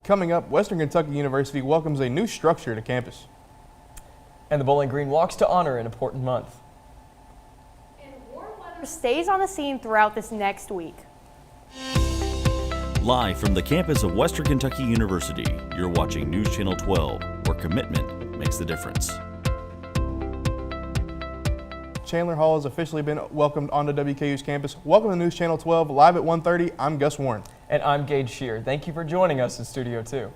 Coming up, Western Kentucky University welcomes a new structure to campus. And the Bowling Green walks to honor an important month. And warm weather stays on the scene throughout this next week. Live from the campus of Western Kentucky University, you're watching News Channel 12, where commitment makes the difference. Chandler Hall has officially been welcomed onto WKU's campus. Welcome to News Channel 12, live at 1:30. I'm Gus Warren. And I'm Gage Shear. Thank you for joining us in Studio 2.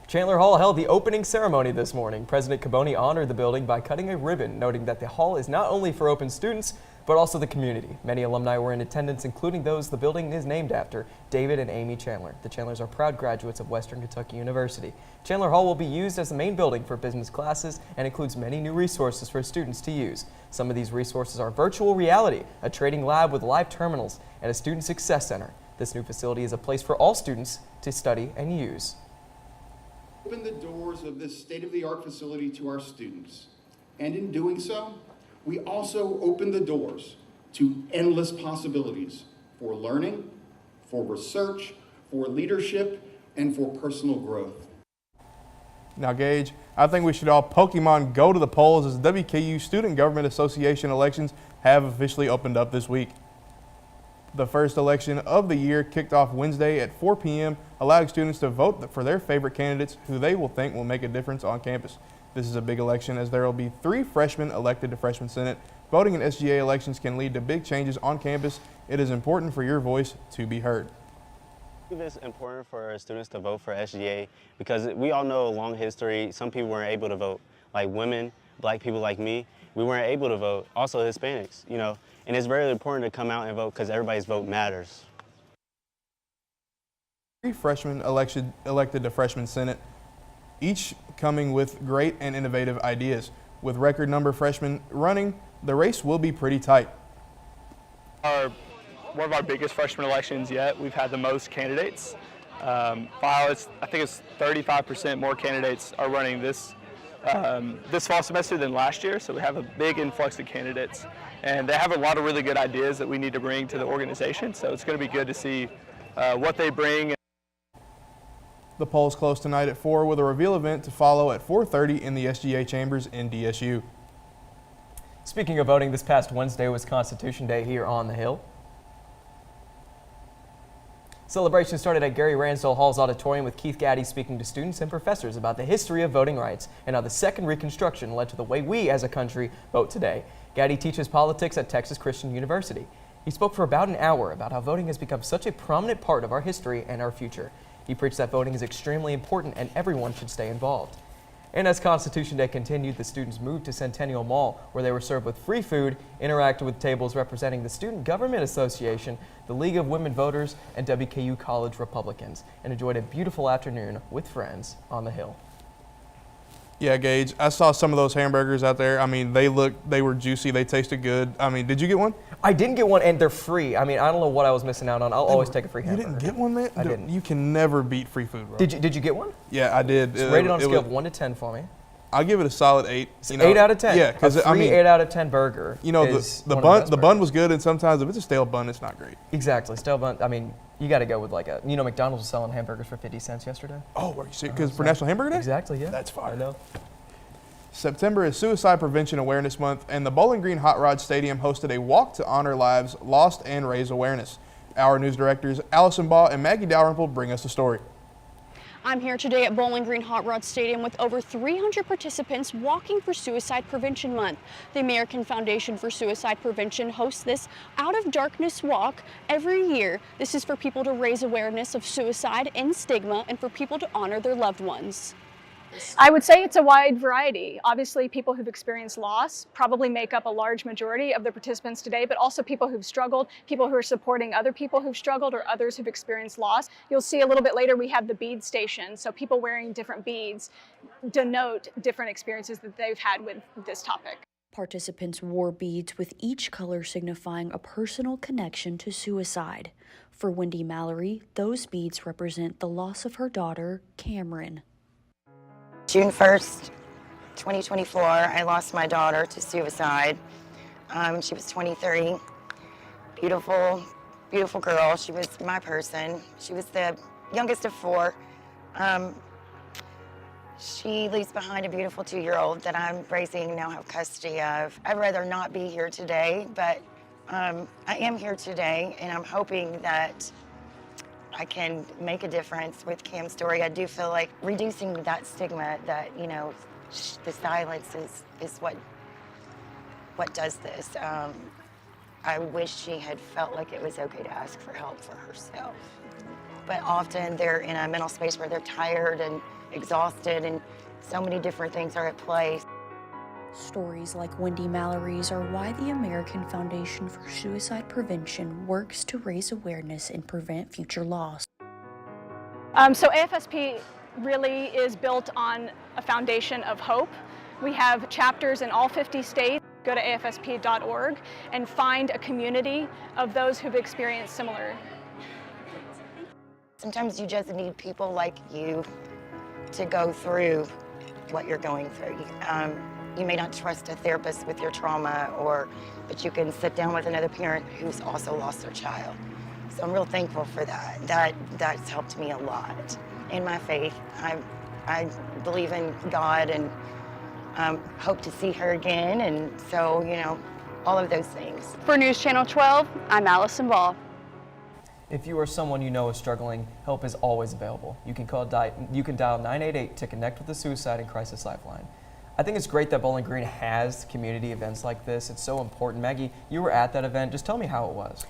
Chandler Hall held the opening ceremony this morning. President Caboni honored the building by cutting a ribbon, noting that the hall is not only for open students, but also the community. Many alumni were in attendance, including those the building is named after, David and Amy Chandler. The Chandlers are proud graduates of Western Kentucky University. Chandler Hall will be used as the main building for business classes and includes many new resources for students to use. Some of these resources are virtual reality, a trading lab with live terminals, and a student success center. This new facility is a place for all students to study and use. Open the doors of this state-of-the-art facility to our students, and in doing so, we also open the doors to endless possibilities for learning, for research, for leadership, and for personal growth. Now, Gage, I think we should all Pokemon go to the polls as the WKU Student Government Association elections have officially opened up this week. The first election of the year kicked off Wednesday at 4 p.m., allowing students to vote for their favorite candidates who they will think will make a difference on campus. This is a big election as there will be 3 freshmen elected to Freshman Senate. Voting in SGA elections can lead to big changes on campus. It is important for your voice to be heard. I think it's important for students to vote for SGA because we all know a long history. Some people weren't able to vote, like women, black people like me. We weren't able to vote. Also Hispanics, and it's very important to come out and vote because everybody's vote matters. 3 freshmen elected to Freshman Senate, each coming with great and innovative ideas. With record number of freshmen running, the race will be pretty tight. One of our biggest freshman elections yet. We've had the most candidates. I think it's 35% more candidates are running this fall semester than last year, so we have a big influx of candidates. And they have a lot of really good ideas that we need to bring to the organization, so it's going to be good to see what they bring. The polls close tonight at 4 with a reveal event to follow at 4:30 in the SGA chambers in DSU. Speaking of voting, this past Wednesday was Constitution Day here on the Hill. Celebration started at Gary Ransdell Hall's auditorium with Keith Gaddy speaking to students and professors about the history of voting rights and how the Second Reconstruction led to the way we as a country vote today. Gaddy teaches politics at Texas Christian University. He spoke for about an hour about how voting has become such a prominent part of our history and our future. He preached that voting is extremely important and everyone should stay involved. And as Constitution Day continued, the students moved to Centennial Mall, where they were served with free food, interacted with tables representing the Student Government Association, the League of Women Voters, and WKU College Republicans, and enjoyed a beautiful afternoon with friends on the Hill. Yeah, Gage, I saw some of those hamburgers out there. I mean, they were juicy, they tasted good. I mean, did you get one? I didn't get one, and they're free. I mean, I don't know what I was missing out on. I'll always take a free hamburger. You didn't get one, man? I didn't. You can never beat free food, bro. Did you get one? Yeah, I did. It's rated on a scale of 1 to 10 for me. I'll give it a solid 8. 8 out of 10. Yeah, because I mean, 8 out of 10 burger. The bun was good, and sometimes if it's a stale bun, it's not great. Exactly, stale bun. I mean, you got to go with McDonald's was selling hamburgers for 50 cents yesterday. Oh, were you serious? Because for National Hamburger Day? Exactly, yeah. That's fire. I know. September is Suicide Prevention Awareness Month, and the Bowling Green Hot Rod Stadium hosted a walk to honor lives lost and raise awareness. Our news directors Allison Baugh and Maggie Dalrymple bring us the story. I'm here today at Bowling Green Hot Rod Stadium with over 300 participants walking for Suicide Prevention Month. The American Foundation for Suicide Prevention hosts this Out of Darkness walk every year. This is for people to raise awareness of suicide and stigma and for people to honor their loved ones. I would say it's a wide variety. Obviously, people who've experienced loss probably make up a large majority of the participants today, but also people who've struggled, people who are supporting other people who've struggled or others who've experienced loss. You'll see a little bit later we have the bead station, so people wearing different beads denote different experiences that they've had with this topic. Participants wore beads with each color signifying a personal connection to suicide. For Wendy Mallory, those beads represent the loss of her daughter, Cameron. June 1st, 2024, I lost my daughter to suicide. She was 23. Beautiful, beautiful girl. She was my person. She was the youngest of 4. She leaves behind a beautiful 2-year-old that I'm raising, now have custody of. I'd rather not be here today, but I am here today, and I'm hoping that I can make a difference with Cam's story. I do feel like reducing that stigma that, you know, the silence is what does this. I wish she had felt like it was okay to ask for help for herself. But often they're in a mental space where they're tired and exhausted, and so many different things are at play. Stories like Wendy Mallory's are why the American Foundation for Suicide Prevention works to raise awareness and prevent future loss. So AFSP really is built on a foundation of hope. We have chapters in all 50 states. Go to afsp.org and find a community of those who've experienced similar. Sometimes you just need people like you to go through what you're going through. You may not trust a therapist with your trauma, but you can sit down with another parent who's also lost their child. So I'm real thankful for that. That's helped me a lot in my faith. I believe in God and hope to see her again, and so, you know, all of those things. For News Channel 12, I'm Allison Ball. If you or someone you know is struggling, help is always available. You can dial 988 to connect with the Suicide and Crisis Lifeline. I think it's great that Bowling Green has community events like this. It's so important. Maggie, you were at that event. Just tell me how it was.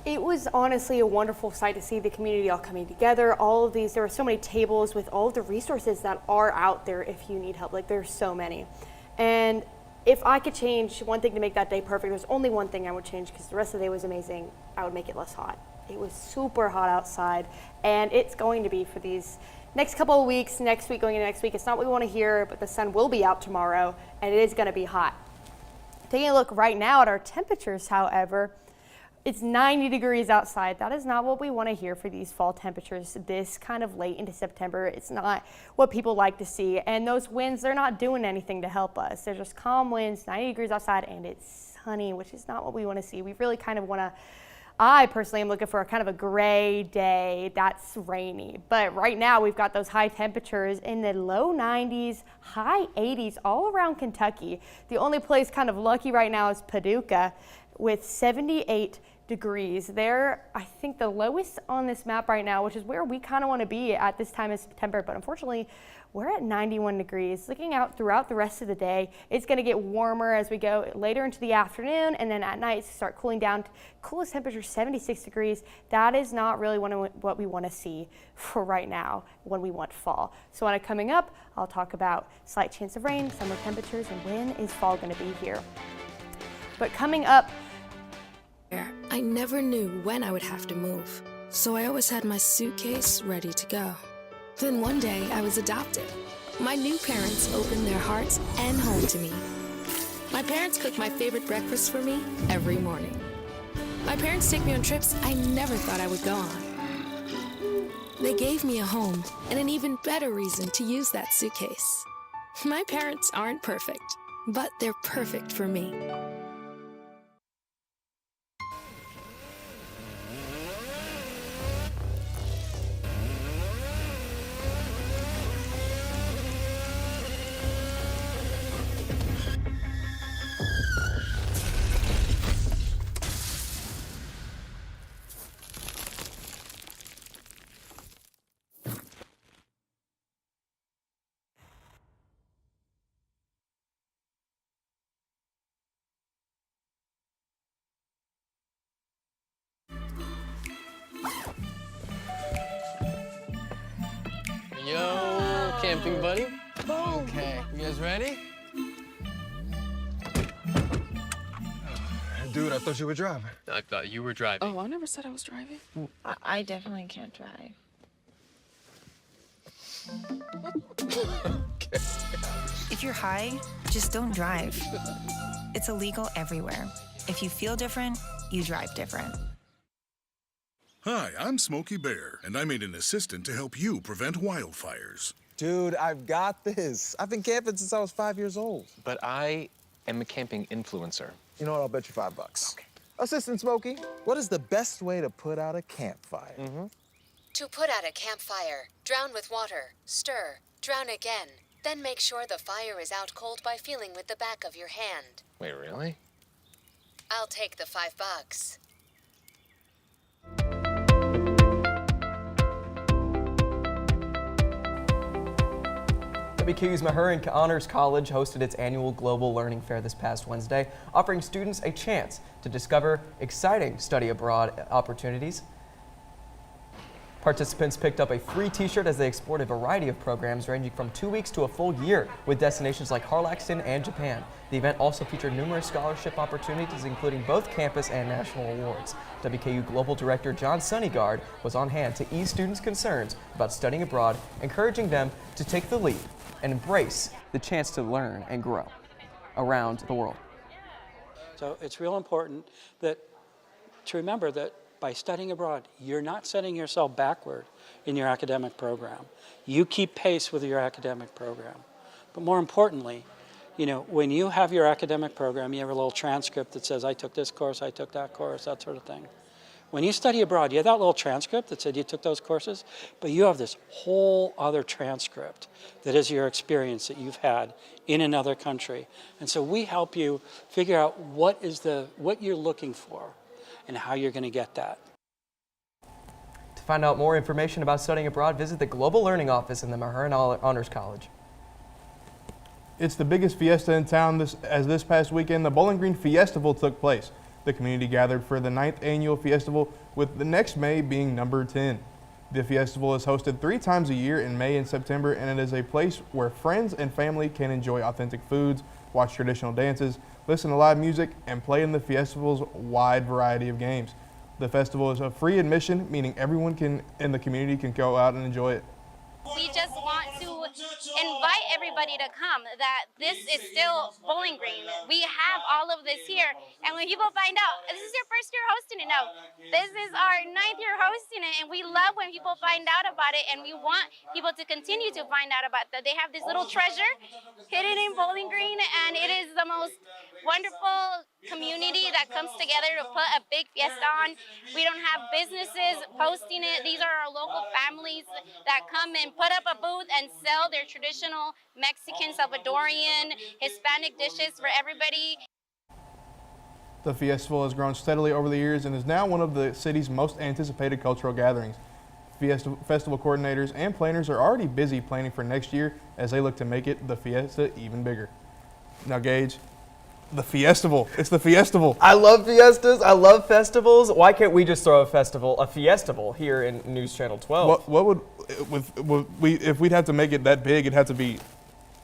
It was honestly a wonderful sight to see the community all coming together. There were so many tables with all of the resources that are out there if you need help. Like, there's so many. And if I could change one thing to make that day perfect, there's only one thing I would change, because the rest of the day was amazing. I would make it less hot. It was super hot outside, and it's going to be for these next couple of weeks, next week, going into next week. It's not what we want to hear, but the sun will be out tomorrow, and it is going to be hot. Taking a look right now at our temperatures, however, it's 90 degrees outside. That is not what we want to hear for these fall temperatures this kind of late into September. It's not what people like to see. And those winds, they're not doing anything to help us. They're just calm winds, 90 degrees outside, and it's sunny, which is not what we want to see. We really kind of want to, I personally am looking for a kind of a gray day that's rainy. But right now we've got those high temperatures in the low 90s, high 80s all around Kentucky. The only place kind of lucky right now is Paducah with 78 degrees. They're, I think, the lowest on this map right now, which is where we kind of want to be at this time of September. But unfortunately, we're at 91 degrees. Looking out throughout the rest of the day, it's going to get warmer as we go later into the afternoon, and then at night start cooling down. Coolest temperature 76 degrees. That is not really what we want to see for right now when we want fall. So coming up, I'll talk about slight chance of rain, summer temperatures, and when is fall going to be here. But coming up, I never knew when I would have to move, so I always had my suitcase ready to go. Then one day I was adopted. My new parents opened their hearts and home to me. My parents cook my favorite breakfast for me every morning. My parents take me on trips I never thought I would go on. They gave me a home and an even better reason to use that suitcase. My parents aren't perfect, but they're perfect for me. Yo, camping buddy. Okay, you guys ready? Dude, I thought you were driving. I thought you were driving. Oh, I never said I was driving. I definitely can't drive. Okay. If you're high, just don't drive. It's illegal everywhere. If you feel different, you drive different. Hi, I'm Smokey Bear, and I made an assistant to help you prevent wildfires. Dude, I've got this. I've been camping since I was 5 years old. But I am a camping influencer. You know what? I'll bet you $5. Okay. Assistant Smokey, what is the best way to put out a campfire? To put out a campfire, drown with water, stir, drown again. Then make sure the fire is out cold by feeling with the back of your hand. Wait, really? I'll take the $5. WKU's Mahurin Honors College hosted its annual Global Learning Fair this past Wednesday, offering students a chance to discover exciting study abroad opportunities. Participants picked up a free t-shirt as they explored a variety of programs ranging from 2 weeks to a full year with destinations like Harlaxton and Japan. The event also featured numerous scholarship opportunities, including both campus and national awards. WKU Global Director John Sunnygaard was on hand to ease students' concerns about studying abroad, encouraging them to take the leap and embrace the chance to learn and grow around the world. So it's real important to remember that by studying abroad, you're not setting yourself backward in your academic program. You keep pace with your academic program. But more importantly, you know, when you have your academic program, you have a little transcript that says, I took this course, I took that course, that sort of thing. When you study abroad, you have that little transcript that said you took those courses, but you have this whole other transcript that is your experience that you've had in another country. And so we help you figure out what you're looking for and how you're going to get that. To find out more information about studying abroad, visit the Global Learning Office in the Mahurin Honors College. It's the biggest fiesta in town this past weekend. The Bowling Green Fiestival took place. The community gathered for the 9th annual Fiestival, with the next May being number 10. The Fiestival is hosted 3 times a year in May and September, and it is a place where friends and family can enjoy authentic foods, watch traditional dances, listen to live music, and play in the Fiestival's wide variety of games. The festival is a free admission, meaning everyone in the community can go out and enjoy it. We just want to invite everybody to come, that this is still Bowling Green. We have all of this here, and when people find out, this is your first year hosting it now, this is our 9th year hosting it, and we love when people find out about it, and we want people to continue to find out about that. They have this little treasure hidden in Bowling Green, and it is the most wonderful community that comes together to put a big fiesta on. We don't have businesses posting it. These are our local families that come and put up a booth and sell their traditional Mexican, Salvadorian, Hispanic dishes for everybody. The Fiestival has grown steadily over the years and is now one of the city's most anticipated cultural gatherings. Festival coordinators and planners are already busy planning for next year as they look to make the fiesta even bigger. Now, Gage, the Fiestival. It's the Fiestival. I love fiestas. I love festivals. Why can't we just throw a Fiestival here in News Channel 12? What would if we'd have to make it that big? It'd have to be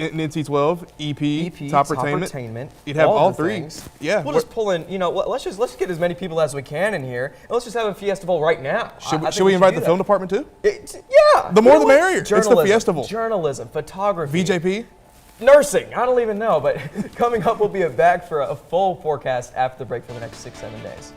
NC12, EP, Top Entertainment. You'd have all 3. Things. Yeah. We'll just pull in. You know, let's just get as many people as we can in here, and let's just have a Fiestival right now. Should we invite the film department too? Yeah. The more the merrier. It's the Fiestival. Journalism, photography, VJP. Nursing, I don't even know, but coming up we'll be back for a full forecast after the break for the next 6-7 days.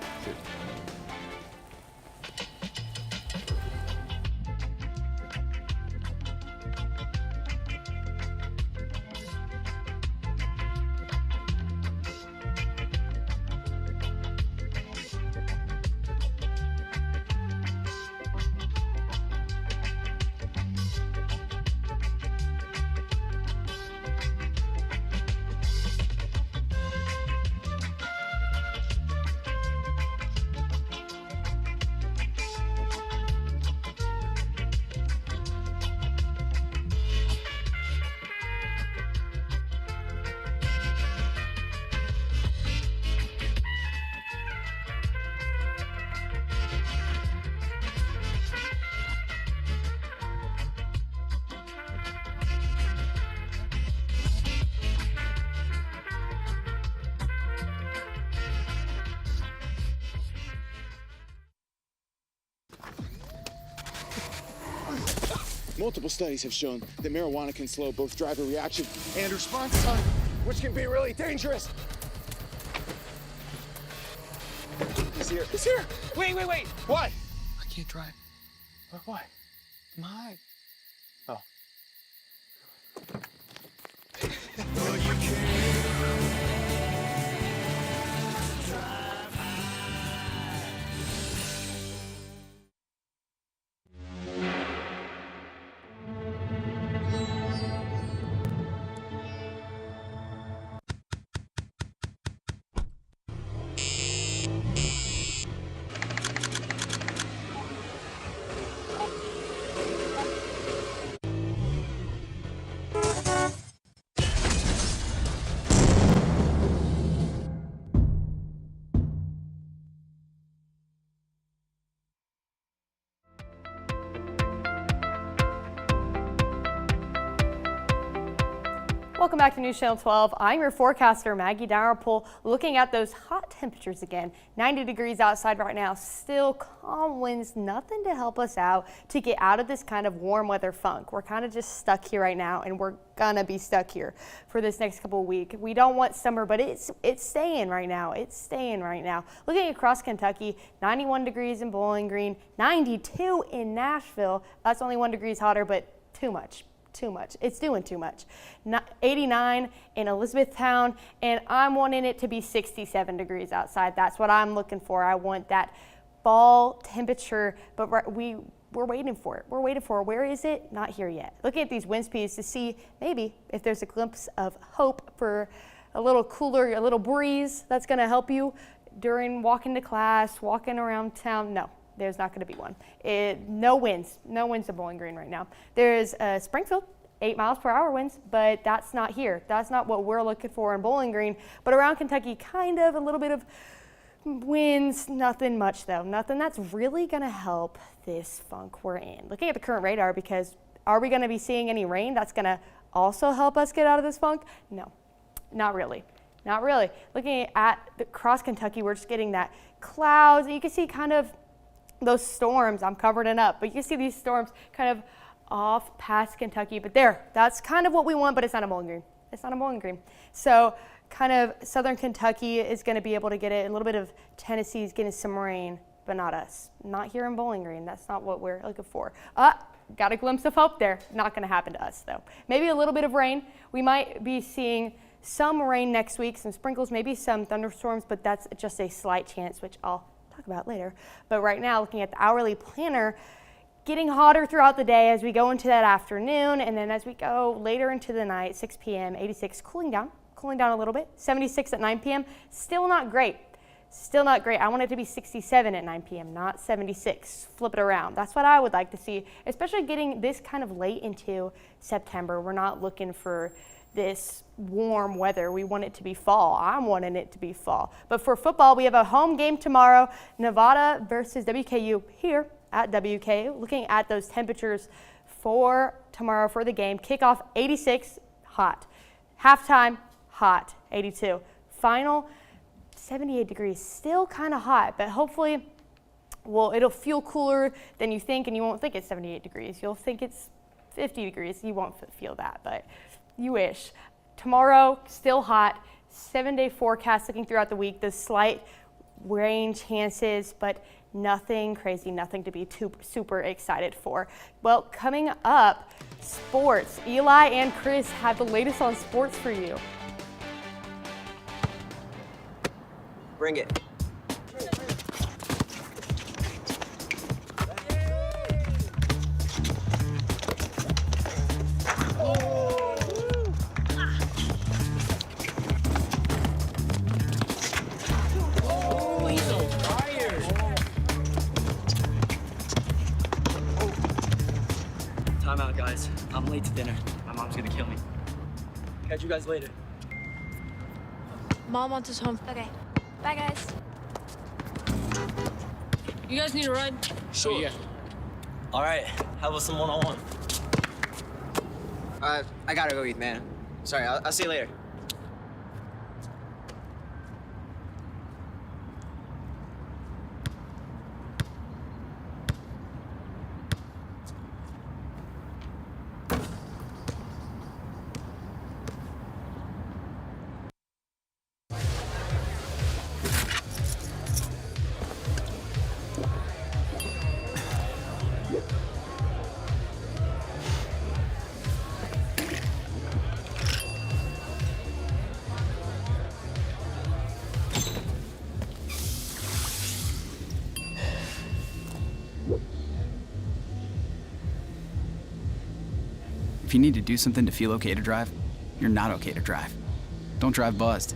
Multiple studies have shown that marijuana can slow both driver reaction and response time, which can be really dangerous. He's here. He's here. Wait. What? I can't drive. Why? My. Oh. Welcome back to News Channel 12. I'm your forecaster, Maggie Darapole, looking at those hot temperatures again. 90 degrees outside right now, still calm winds, nothing to help us out to get out of this kind of warm weather funk. We're kind of just stuck here right now, and we're gonna be stuck here for this next couple of weeks. We don't want summer, but it's staying right now. It's staying right now. Looking across Kentucky, 91 degrees in Bowling Green, 92 in Nashville. That's only 1 degree hotter, but too much. Too much. It's doing too much. 89 in Elizabethtown, and I'm wanting it to be 67 degrees outside. That's what I'm looking for. I want that fall temperature, but we're waiting for it. We're waiting for it. Where is it? Not here yet. Looking at these wind speeds to see maybe if there's a glimpse of hope for a little cooler, a little breeze that's going to help you during walking to class, walking around town. No. There's not going to be one. No winds in Bowling Green right now. There's Springfield, 8 miles per hour winds, but that's not here. That's not what we're looking for in Bowling Green. But around Kentucky, kind of a little bit of winds, nothing much though. Nothing that's really going to help this funk we're in. Looking at the current radar, because are we going to be seeing any rain that's going to also help us get out of this funk? No, not really. Not really. Looking at across Kentucky, we're just getting that clouds. You can see kind of those storms. I'm covering it up, but you can see these storms kind of off past Kentucky, but that's kind of what we want, but it's not a Bowling Green. It's not a Bowling Green. So kind of southern Kentucky is going to be able to get it. A little bit of Tennessee is getting some rain, but not us. Not here in Bowling Green. That's not what we're looking for. Got a glimpse of hope there. Not going to happen to us though. Maybe a little bit of rain. We might be seeing some rain next week, some sprinkles, maybe some thunderstorms, but that's just a slight chance, which I'll talk about later. But right now, looking at the hourly planner, getting hotter throughout the day as we go into that afternoon, and then as we go later into the night, 6 p.m., 86, cooling down a little bit, 76 at 9 p.m., still not great. Still not great. I want it to be 67 at 9 p.m., not 76. Flip it around. That's what I would like to see, especially getting this kind of late into September. We're not looking for this warm weather. We want it to be fall. I'm wanting it to be fall. But for football, we have a home game tomorrow, Nevada versus WKU here at WK. Looking at those temperatures for tomorrow for the game. Kickoff 86, hot. Halftime, hot, 82. Final, 78 degrees, still kind of hot, but hopefully, it'll feel cooler than you think, and you won't think it's 78 degrees. You'll think it's 50 degrees. You won't feel that, but you wish. Tomorrow, still hot. 7-day forecast looking throughout the week. Those slight rain chances, but nothing crazy, nothing to be super excited for. Well, coming up, sports. Eli and Chris have the latest on sports for you. Bring it. Time out, guys. I'm late to dinner. My mom's gonna kill me. Catch you guys later. Mom wants us home. Okay. Bye, guys. You guys need a ride? Sure. Yeah. All right. How about some one-on-one? I gotta go eat, man. Sorry, I'll see you later. If you need to do something to feel okay to drive, you're not okay to drive. Don't drive buzzed.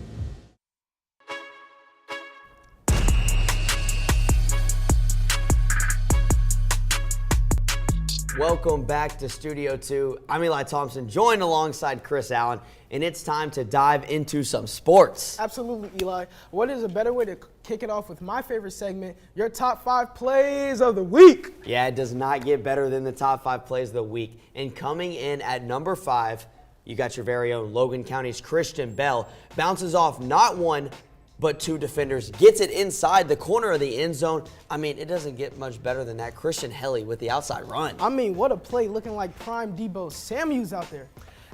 Welcome back to Studio 2. I'm Eli Thompson, joined alongside Chris Allen, and it's time to dive into some sports. Absolutely, Eli. What is a better way to kick it off with my favorite segment, your top 5 plays of the week? Yeah, it does not get better than the top 5 plays of the week. And coming in at number 5, You got your very own Logan County's Christian Bell. Bounces off not one, but two defenders. Gets it inside the corner of the end zone. I mean, it doesn't get much better than that. Christian Helly with the outside run. I mean, what a play, looking like prime Debo Samuels out there.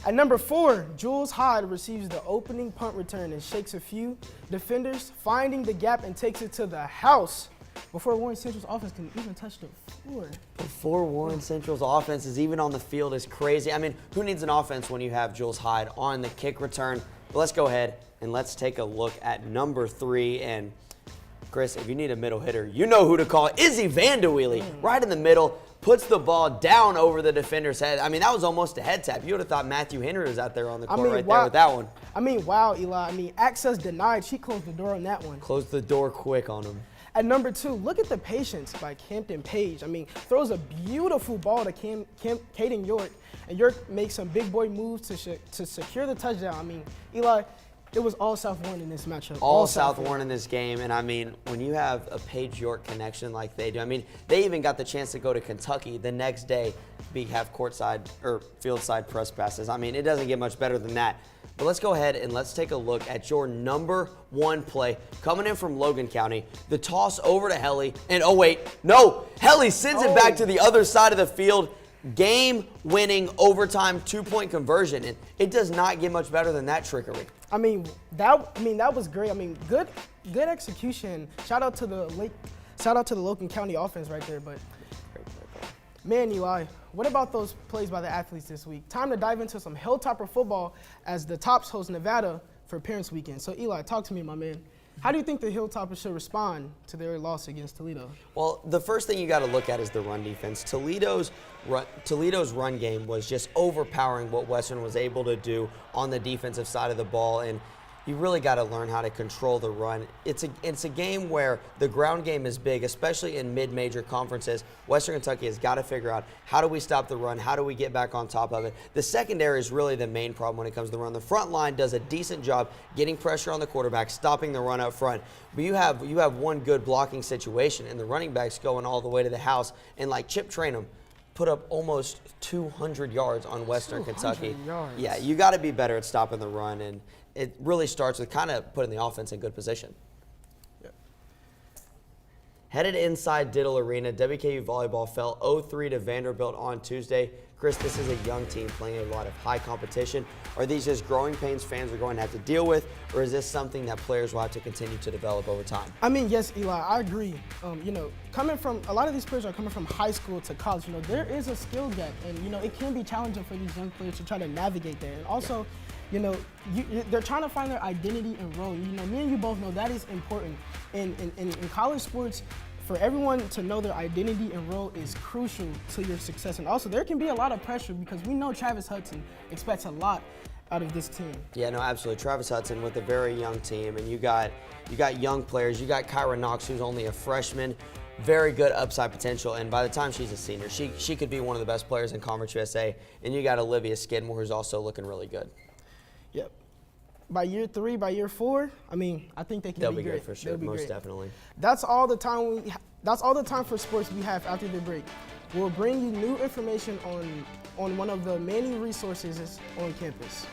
At number 4, Jules Hyde receives the opening punt return and shakes a few defenders, finding the gap and takes it to the house before Warren Central's offense can even touch the floor. Before Warren Central's offense is even on the field is crazy. I mean, who needs an offense when you have Jules Hyde on the kick return? But let's go ahead and let's take a look at number 3. And Chris, if you need a middle hitter, you know who to call. Izzy Vanderwheely, right in the middle, puts the ball down over the defender's head. I mean, that was almost a head tap. You would have thought Matthew Henry was out there on the court there with that one. I mean, wow, Eli. I mean, access denied. She closed the door on that one. Closed the door quick on him. At number 2, look at the patience by Campton Page. I mean, throws a beautiful ball to Caden York, and York makes some big boy moves to secure the touchdown. I mean, Eli, it was all South Warren in this matchup. All South Warren in this game, and I mean, when you have a Page-York connection like they do, I mean, they even got the chance to go to Kentucky the next day, have courtside or field-side press passes. I mean, it doesn't get much better than that. But let's go ahead and let's take a look at your number 1 play coming in from Logan County. The toss over to Helly, and oh wait, no, Helly sends it back to the other side of the field. Game-winning overtime 2-point conversion, and it does not get much better than that trickery. I mean, that was great. I mean, good execution. Shout out to the Logan County offense right there. But man, Eli, what about those plays by the athletes this week? Time to dive into some Hilltopper football as the Tops host Nevada for Parents Weekend. So Eli, talk to me, my man. How do you think the Hilltoppers should respond to their loss against Toledo? Well, the first thing you got to look at is the run defense. Toledo's run game was just overpowering what Western was able to do on the defensive side of the ball, and you really got to learn how to control the run. It's a game where the ground game is big, especially in mid-major conferences. Western Kentucky has got to figure out, how do we stop the run? How do we get back on top of it? The secondary is really the main problem when it comes to the run. The front line does a decent job getting pressure on the quarterback, stopping the run up front. But you have one good blocking situation, and the running backs going all the way to the house. And like Chip Trainum put up almost 200 yards on Western Kentucky. Yards. Yeah, you got to be better at stopping the run, and it really starts with kind of putting the offense in good position. Yep. Headed inside Diddle Arena, WKU volleyball fell 0-3 to Vanderbilt on Tuesday. Chris, this is a young team playing a lot of high competition. Are these just growing pains fans are going to have to deal with, or is this something that players will have to continue to develop over time? I mean, yes, Eli, I agree. Coming from a lot of these players are coming from high school to college. There is a skill gap, and it can be challenging for these young players to try to navigate that. And also, they're trying to find their identity and role. Me and you both know that is important. In college sports, for everyone to know their identity and role is crucial to your success. And also, there can be a lot of pressure because we know Travis Hudson expects a lot out of this team. Yeah, no, absolutely. Travis Hudson with a very young team, and you got young players. You got Kyra Knox, who's only a freshman. Very good upside potential, and by the time she's a senior, she could be one of the best players in Conference USA. And you got Olivia Skidmore, who's also looking really good. Yep. By year 3, by year 4, I think they can They'll be be great. good for sure, most definitely. That's all the time for sports we have after the break. We'll bring you new information on one of the many resources on campus.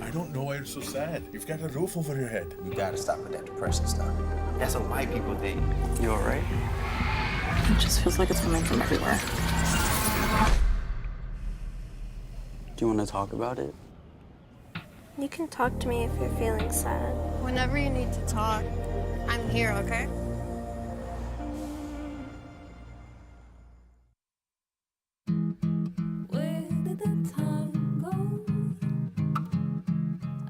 I don't know why you're so sad. You've got a roof over your head. You gotta stop with that depressing stuff. That's what white people think. You all right? It just feels like it's coming from everywhere. Do you want to talk about it? You can talk to me if you're feeling sad. Whenever you need to talk, I'm here, okay? Where did the time go?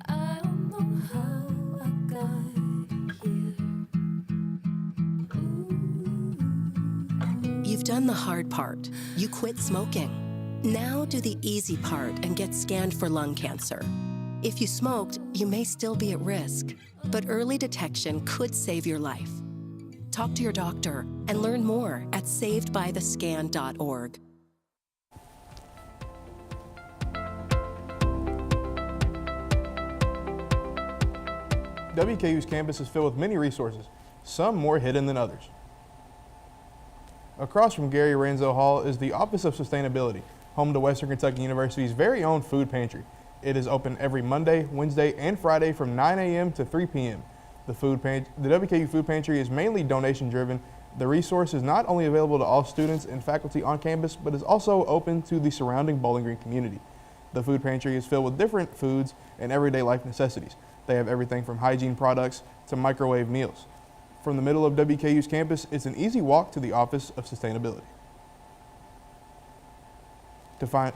I don't know how I got here. You've done the hard part. You quit smoking. Now do the easy part and get scanned for lung cancer. If you smoked, you may still be at risk, but early detection could save your life. Talk to your doctor and learn more at savedbythescan.org. WKU's campus is filled with many resources, some more hidden than others. Across from Gary Ranzo Hall is the Office of Sustainability, home to Western Kentucky University's very own food pantry. It is open every Monday, Wednesday, and Friday from 9 a.m. to 3 p.m. The WKU Food Pantry is mainly donation driven. The resource is not only available to all students and faculty on campus, but is also open to the surrounding Bowling Green community. The food pantry is filled with different foods and everyday life necessities. They have everything from hygiene products to microwave meals. From the middle of WKU's campus, it's an easy walk to the Office of Sustainability. To find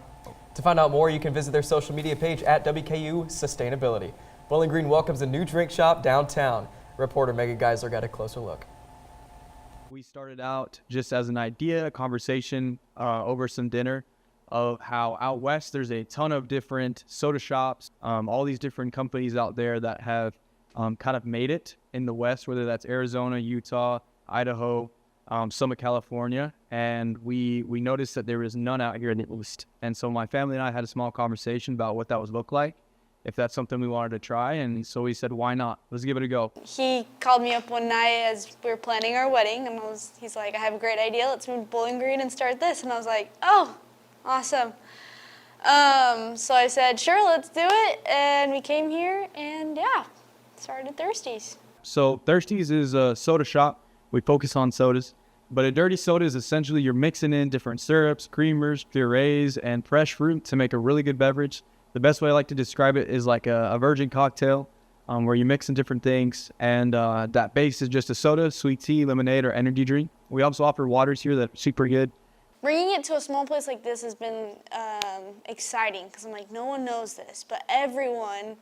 out more, you can visit their social media page at WKU Sustainability. Bowling Green welcomes a new drink shop downtown. Reporter Megan Geisler got a closer look. We started out just as an idea, a conversation over some dinner of how out west there's a ton of different soda shops, all these different companies out there that have kind of made it in the west, whether that's Arizona, Utah, Idaho, some of California, and we noticed that there was none out here in the east. And so my family and I had a small conversation about what that would look like, if that's something we wanted to try, and so we said, why not? Let's give it a go. He called me up one night as we were planning our wedding, and he's like, I have a great idea, let's move to Bowling Green and start this. And I was like, oh, awesome. So I said, sure, let's do it, and we came here, and yeah, started Thirsties. So Thirsties is a soda shop. We focus on sodas, but a dirty soda is essentially you're mixing in different syrups, creamers, purees, and fresh fruit to make a really good beverage. The best way I like to describe it is like a virgin cocktail where you mix in different things, and that base is just a soda, sweet tea, lemonade, or energy drink. We also offer waters here that are super good. Bringing it to a small place like this has been exciting because I'm like, no one knows this, but everyone,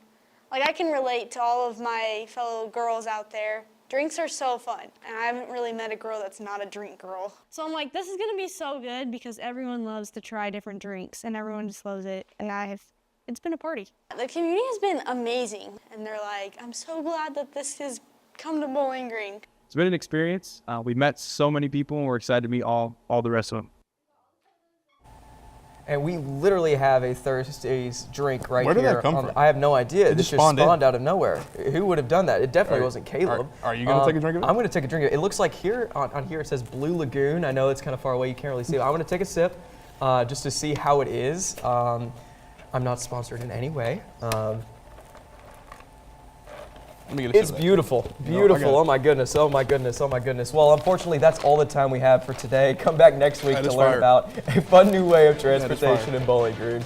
like I can relate to all of my fellow girls out there. Drinks are so fun, and I haven't really met a girl that's not a drink girl. So I'm like, this is gonna be so good because everyone loves to try different drinks and everyone just loves it, and it's been a party. The community has been amazing, and they're like, I'm so glad that this has come to Bowling Green. It's been an experience. We met so many people, and we're excited to meet all the rest of them. And we literally have a Thirsties drink right Where here. did that come from? I have no idea. It This just spawned out of nowhere. Who would have done that? It definitely wasn't Caleb. Are you going to take a drink of it? I'm going to take a drink of it. It looks like here, on here it says Blue Lagoon. I know it's kind of far away. You can't really see it. I'm going to take a sip just to see how it is. I'm not sponsored in any way. It's beautiful, beautiful. Oh my goodness, oh my goodness, oh my goodness. Well, unfortunately, that's all the time we have for today. Come back next week to learn about a fun new way of transportation in Bowling Green.